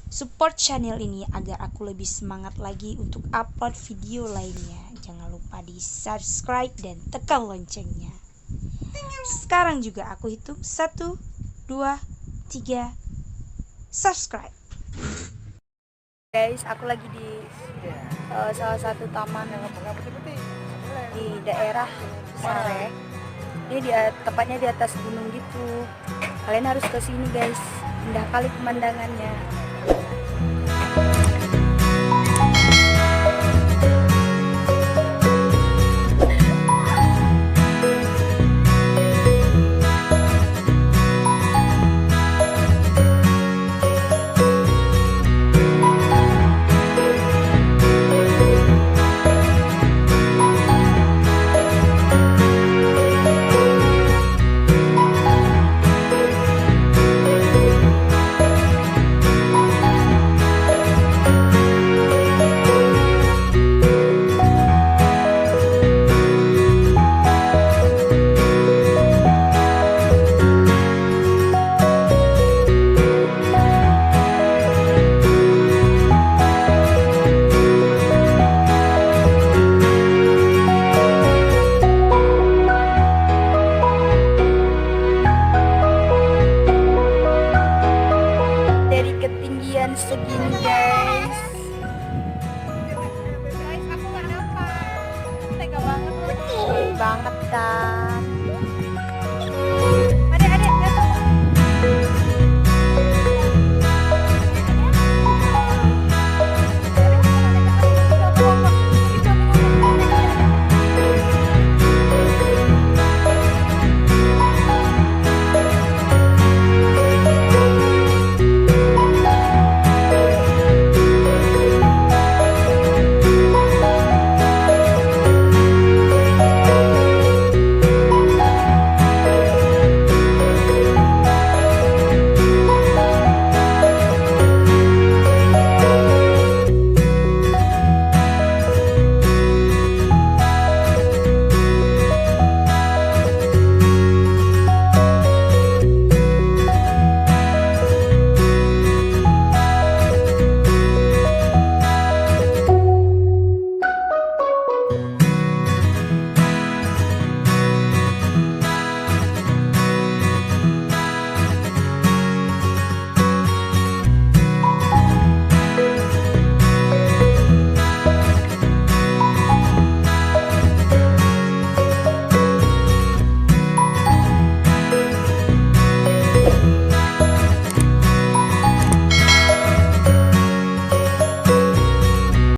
Support channel ini agar aku lebih semangat lagi untuk upload video lainnya. Jangan lupa di subscribe dan tekan loncengnya. Sekarang juga aku hitung 1, 2, 3, subscribe. Guys, aku lagi di salah satu taman di daerah Sare. Ini tepatnya di atas gunung gitu. Kalian harus ke sini guys. Indah kali pemandangannya. Dari ketinggian segini guys, Guys, aku nggak dapat. Tega banget. keren banget kan.